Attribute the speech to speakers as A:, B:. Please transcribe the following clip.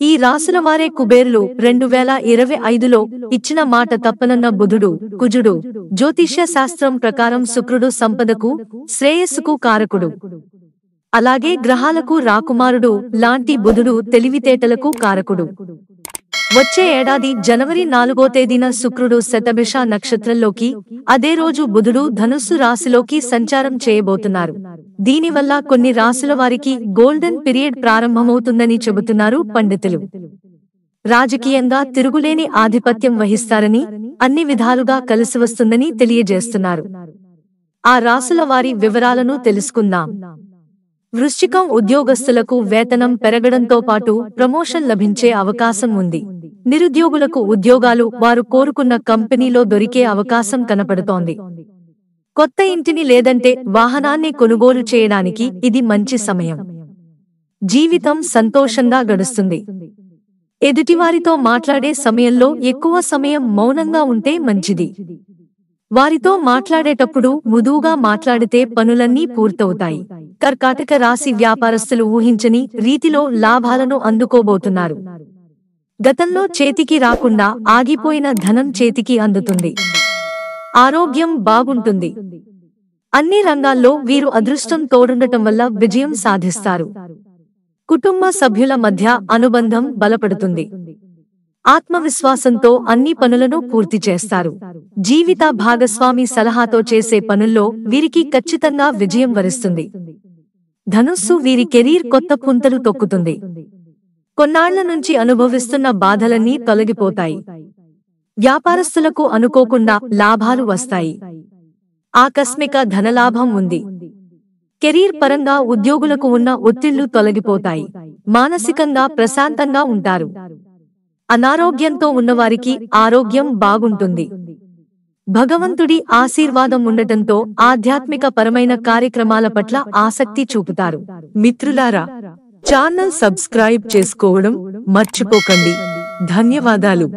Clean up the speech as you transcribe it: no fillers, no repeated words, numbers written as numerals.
A: ఈ రాసుల వారే కుబేరులు 2025లో ఇచ్చిన మాట తప్పనన్న బుధుడు, కుజుడు. జ్యోతిష్య శాస్త్రం ప్రకారం శుక్రుడు సంపదకు, శ్రేయస్సుకు కారకుడు. అలాగే గ్రహాలకు రాకుమారుడు లాంటి బుధుడు తెలివితేటలకు కారకుడు. వచ్చే ఏడాది జనవరి 4వ తేదీన శుక్రుడు శతభిష నక్షత్రంలోకి, అదే రోజు బుధుడు ధనుస్సు రాశిలోకి సంచారం చేయబోతున్నారు. దీనివల్ల కొన్ని రాశుల వారికి గోల్డెన్ పీరియడ్ ప్రారంభమవుతుందని చెబుతున్నారు పండితులు. రాజకీయంగా తిరుగులేని ఆధిపత్యం వహిస్తారని, అన్ని విధాలుగా కలిసివస్తుందని తెలియజేస్తున్నారు. ఆ రాశుల వారి వివరాలను తెలుసుకుందాం. వృశ్చికం ఉద్యోగస్తులకు వేతనం పెరగడంతో పాటు ప్రమోషన్ లభించే అవకాశం ఉంది. నిరుద్యోగులకు ఉద్యోగాలు వారు కోరుకున్న కంపెనీలో దొరికే అవకాశం కనపడుతోంది. కొత్త ఇంటిని లేదంటే వాహనాన్ని కొనుగోలు చేయడానికి ఇది మంచి సమయం. జీవితం సంతోషంగా గడుస్తుంది. ఎదుటివారితో మాట్లాడే సమయంలో ఎక్కువ సమయం మౌనంగా ఉంటే మంచిది. వారితో మాట్లాడేటప్పుడు మృదువుగా మాట్లాడితే పనులన్నీ పూర్తవుతాయి. కర్కాటక రాశి వ్యాపారస్తులు ఊహించని రీతిలో లాభాలను అందుకోబోతున్నారు. గతంలో చేతికి రాకుండా ఆగిపోయిన ధనం చేతికి అందుతుంది. ఆరోగ్యం బాగుంటుంది. అన్ని రంగాల్లో వీరు అదృష్టం తోడుండటం వల్ల విజయం సాధిస్తారు. కుటుంబ సభ్యుల మధ్య అనుబంధం బలపడుతుంది. ఆత్మవిశ్వాసంతో అన్ని పనులను పూర్తి చేస్తారు. జీవిత భాగస్వామి సలహాతో చేసే పనుల్లో వీరికి ఖచ్చితంగా విజయం వరిస్తుంది. ధనుస్సు వీరి కెరీర్ కొత్త పుంతలు తొక్కుతుంది. కొన్నాళ్ల నుంచి అనుభవిస్తున్న బాధలన్నీ తొలగిపోతాయి. వ్యాపారస్తులకు అనుకోకుండా లాభాలు వస్తాయి. ఆకస్మిక ధనలాభం ఉంది. కెరీర్ పరంగా ఉద్యోగులకు ఉన్న ఒత్తిళ్లు తొలగిపోతాయి. మానసికంగా ప్రశాంతంగా ఉంటారు. అనారోగ్యంతో ఉన్నవారికి ఆరోగ్యం బాగుంటుంది. భగవంతుడి ఆశీర్వాదం ఉండటంతో ఆధ్యాత్మిక పరమైన కార్యక్రమాల పట్ల ఆసక్తి చూపుతారు. మిత్రులారా, ఛానల్ సబ్స్క్రైబ్ చేసుకోవడం మర్చిపోకండి. ధన్యవాదాలు.